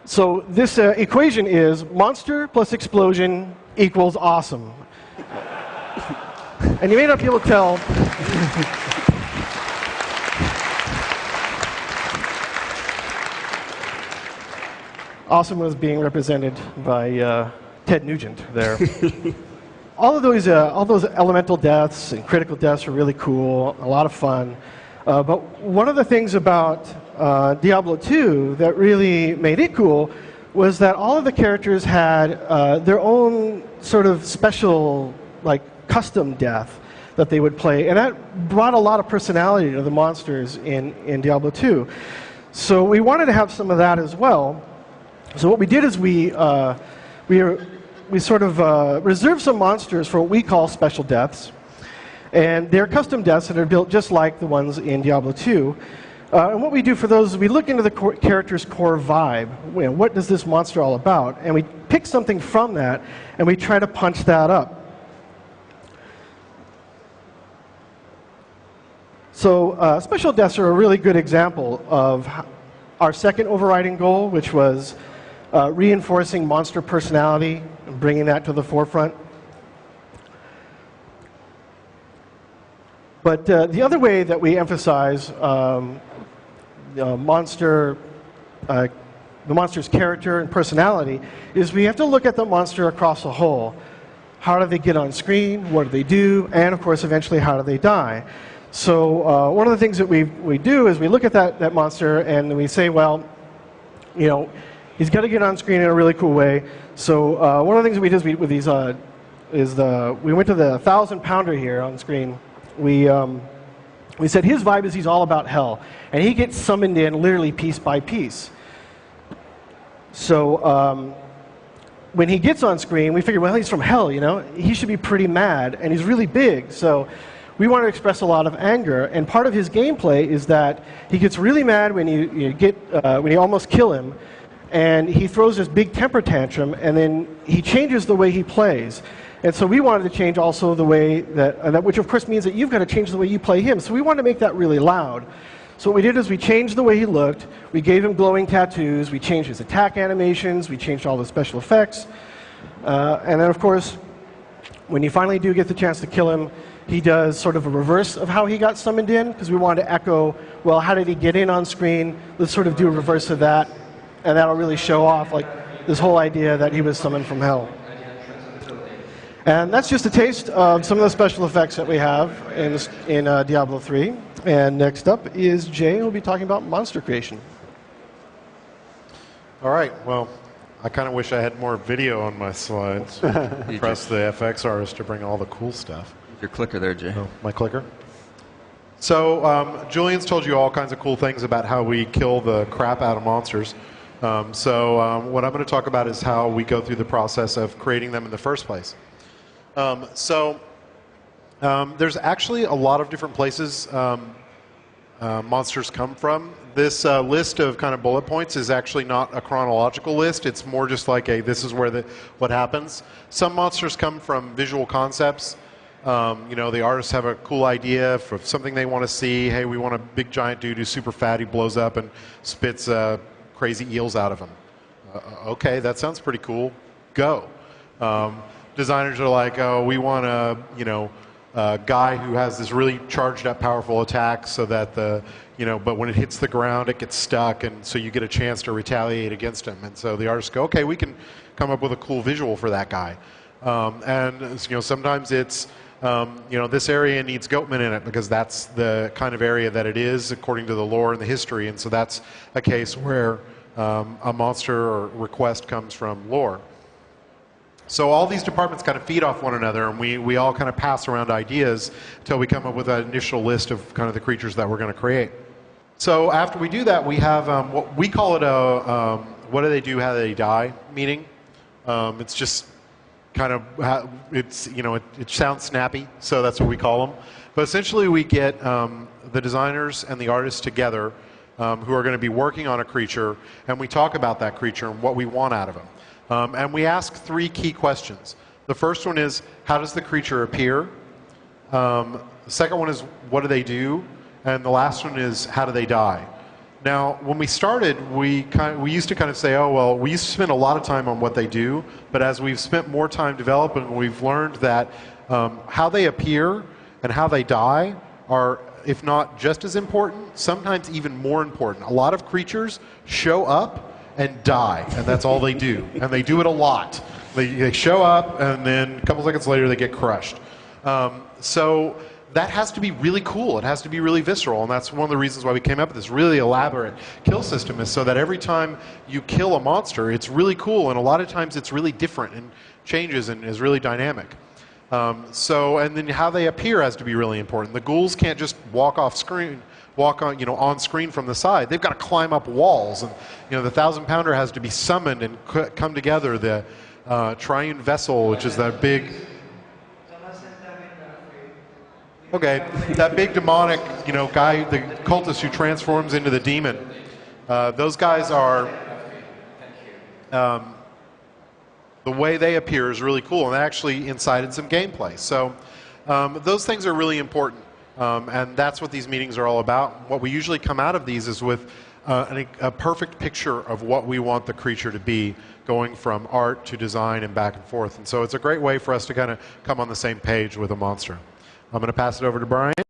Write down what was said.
So this equation is monster plus explosion equals awesome. And you may not be able to tell. Awesome was being represented by Ted Nugent there. all those elemental deaths and critical deaths are really cool, a lot of fun. But one of the things about Diablo 2 that really made it cool was that all of the characters had their own sort of special, like, custom death that they would play, and that brought a lot of personality to the monsters in Diablo 2. So we wanted to have some of that as well. So what we did is we sort of reserved some monsters for what we call special deaths, and they're custom deaths that are built just like the ones in Diablo 2. And what we do for those is we look into the character's core vibe. You know, what is this monster all about? And we pick something from that, and we try to punch that up. So special deaths are a really good example of our second overriding goal, which was reinforcing monster personality and bringing that to the forefront. But the other way that we emphasize the monster's character and personality is we have to look at the monster across the whole. How do they get on screen? What do they do? And of course, eventually, how do they die? So one of the things that we do is we look at that monster and we say, well, you know, he's got to get on screen in a really cool way. So one of the things that we did with these we went to the 1,000-pounder here on screen. We said his vibe is he's all about hell, and he gets summoned in literally piece by piece. So when he gets on screen, we figured, well, he's from hell, you know, he should be pretty mad, and he's really big. So we want to express a lot of anger, and part of his gameplay is that he gets really mad when when you almost kill him, and he throws this big temper tantrum, and then he changes the way he plays. And so we wanted to change also the way that which of course means that you've got to change the way you play him. So we wanted to make that really loud. So what we did is we changed the way he looked, we gave him glowing tattoos, we changed his attack animations, we changed all the special effects, and then of course, when you finally do get the chance to kill him, he does sort of a reverse of how he got summoned in, because we wanted to echo, well, how did he get in on screen? Let's sort of do a reverse of that, and that'll really show off like this whole idea that he was summoned from hell. And that's just a taste of some of the special effects that we have in Diablo 3. And next up is Jay, who will be talking about monster creation. All right, well, I kind of wish I had more video on my slides. Press the FX artist to bring all the cool stuff. Your clicker there, Jay. Oh, my clicker? So Julian's told you all kinds of cool things about how we kill the crap out of monsters. What I'm going to talk about is how we go through the process of creating them in the first place. There's actually a lot of different places monsters come from. This list of kind of bullet points is actually not a chronological list. It's more just like this is where what happens. Some monsters come from visual concepts. You know, the artists have a cool idea for something they want to see. Hey, we want a big giant dude who's super fat. He blows up and spits crazy eels out of him. Okay, that sounds pretty cool. Go. Designers are like, oh, we want a guy who has this really charged up, powerful attack, so that but when it hits the ground, it gets stuck, and so you get a chance to retaliate against him. And so the artists go, okay, we can come up with a cool visual for that guy. Sometimes it's this area needs goatmen in it because that's the kind of area that it is according to the lore and the history, and so that's a case where a monster or request comes from lore. So all these departments kind of feed off one another, and we all kind of pass around ideas until we come up with an initial list of kind of the creatures that we're going to create. So after we do that, we have what we call it a what do they do, how do they die meeting. It's just kind of, it sounds snappy, so that's what we call them. But essentially we get the designers and the artists together who are going to be working on a creature, and we talk about that creature and what we want out of them. And we ask 3 key questions. The first one is, how does the creature appear? The second one is, what do they do? And the last one is, how do they die? Now, when we started, we used to kind of say, oh, well, we used to spend a lot of time on what they do, but as we've spent more time developing, we've learned that how they appear and how they die are, if not just as important, sometimes even more important. A lot of creatures show up and die, and that's all they do, and they do it a lot. They show up, and then a couple seconds later, they get crushed. So that has to be really cool. It has to be really visceral, and that's one of the reasons why we came up with this really elaborate kill system, is so that every time you kill a monster, it's really cool, and a lot of times it's really different and changes and is really dynamic. And then how they appear has to be really important. The ghouls can't just walk off screen, walk on, on screen from the side. They've got to climb up walls, and the 1,000-pounder has to be summoned and come together. The triune vessel, which is that big. Okay, that big demonic, guy, the cultist who transforms into the demon. Those guys are. The way they appear is really cool, and they actually incited some gameplay. So those things are really important, and that's what these meetings are all about. What we usually come out of these is with a perfect picture of what we want the creature to be, going from art to design and back and forth. And so it's a great way for us to kind of come on the same page with a monster. I'm going to pass it over to Brian.